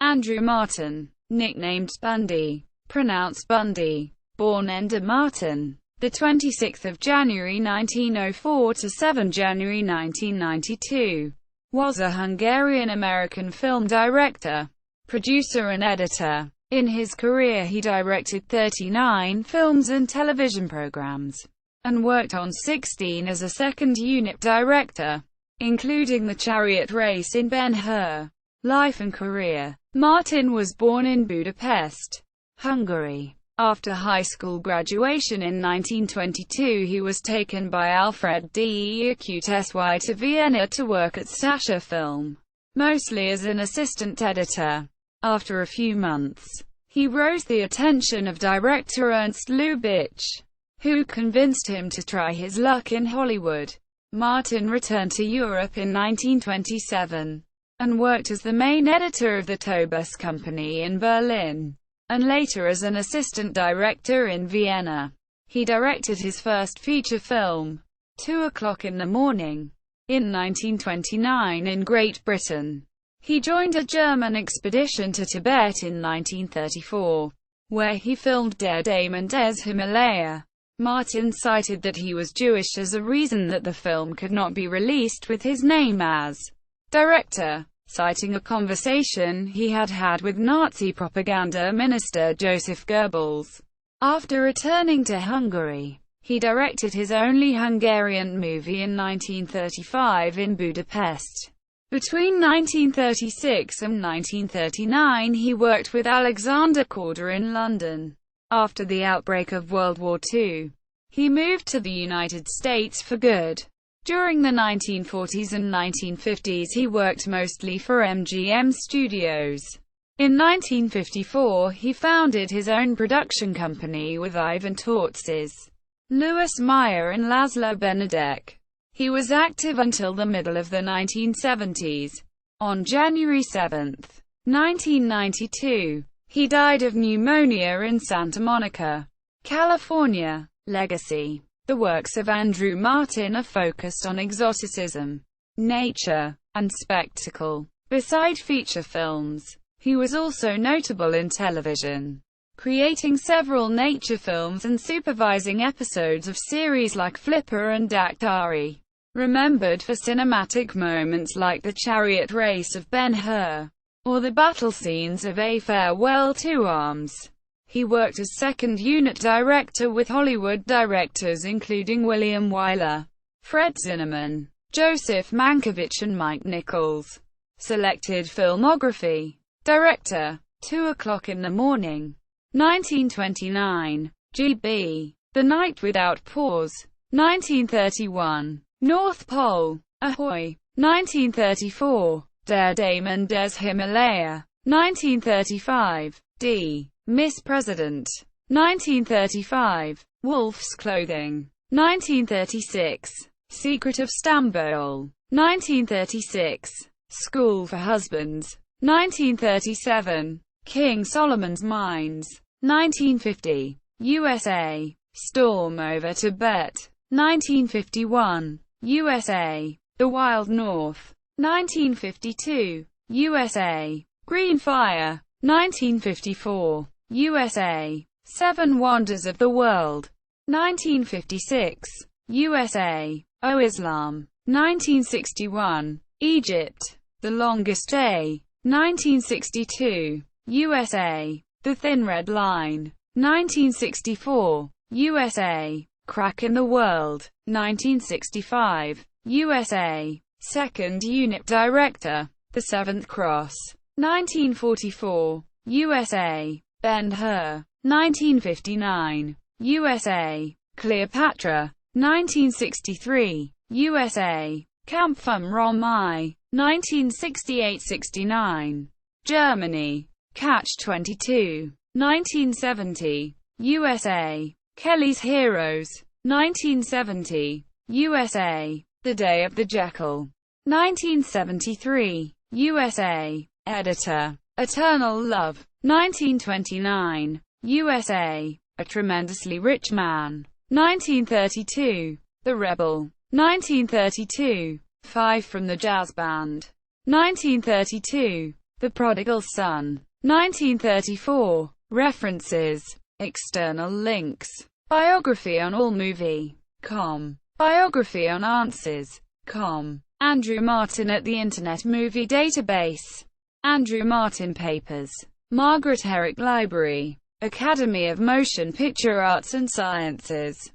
Endre Marton, nicknamed Bundy, pronounced Bundy, born Endre Marton, the 26th of January 1904 to 7 January 1992, was a Hungarian-American film director, producer and editor. In his career he directed 39 films and television programs, and worked on 16 as a second-unit director, including the chariot race in Ben Hur. Life and career. Martin was born in Budapest, Hungary. After high school graduation in 1922 he was taken by Alfred de Sy to Vienna to work at Sasha Film, mostly as an assistant editor. After a few months, he rose the attention of director Ernst Lubitsch, who convinced him to try his luck in Hollywood. Martin returned to Europe in 1927, and worked as the main editor of the Tobus Company in Berlin, and later as an assistant director in Vienna. He directed his first feature film, 2 O'Clock in the Morning, in 1929 in Great Britain. He joined a German expedition to Tibet in 1934, where he filmed Der Damen des Himalaya. Martin cited that he was Jewish as a reason that the film could not be released with his name as director, citing a conversation he had had with Nazi propaganda minister Joseph Goebbels. After returning to Hungary, he directed his only Hungarian movie in 1935 in Budapest. Between 1936 and 1939 he worked with Alexander Korda in London. After the outbreak of World War II, he moved to the United States for good. During the 1940s and 1950s he worked mostly for MGM Studios. In 1954 he founded his own production company with Ivan Tortzes, Louis Meyer and Laszlo Benedek. He was active until the middle of the 1970s. On January 7, 1992, he died of pneumonia in Santa Monica, California. Legacy. The works of Endre Marton are focused on exoticism, nature, and spectacle. Beside feature films, he was also notable in television, creating several nature films and supervising episodes of series like Flipper and Daktari. Remembered for cinematic moments like the chariot race of Ben Hur, or the battle scenes of A Farewell to Arms. He worked as second-unit director with Hollywood directors including William Wyler, Fred Zinnemann, Joseph Mankiewicz and Mike Nichols. Selected filmography. Director. 2 O'Clock in the Morning, 1929. G.B. The Night Without Pause, 1931. North Pole. Ahoy, 1934. Der Damen des Himalaya, 1935. D. Miss President, 1935. Wolf's Clothing, 1936. Secret of Stambol, 1936. School for Husbands, 1937. King Solomon's Mines, 1950. USA. Storm over Tibet, 1951. USA. The Wild North, 1952. USA. Green Fire, 1954. USA. Seven Wonders of the World, 1956. USA. O Islam, 1961. Egypt. The Longest Day, 1962. USA. The Thin Red Line, 1964. USA. Crack in the World, 1965. USA. Second Unit Director. The Seventh Cross, 1944. USA. Ben Hur, 1959. USA. Cleopatra, 1963. USA. Kampf Romy, 1968-69. Germany. Catch-22, 1970. USA. Kelly's Heroes, 1970. USA. The Day of the Jackal, 1973. USA. Editor. Eternal Love, 1929. USA. A Tremendously Rich Man, 1932. The Rebel, 1932. Five from the Jazz Band, 1932. The Prodigal Son. 1934. References. External links. Biography on AllMovie.com. Biography on Answers.com. Endre Marton at the Internet Movie Database. Endre Marton Papers. Margaret Herrick Library. Academy of Motion Picture Arts and Sciences.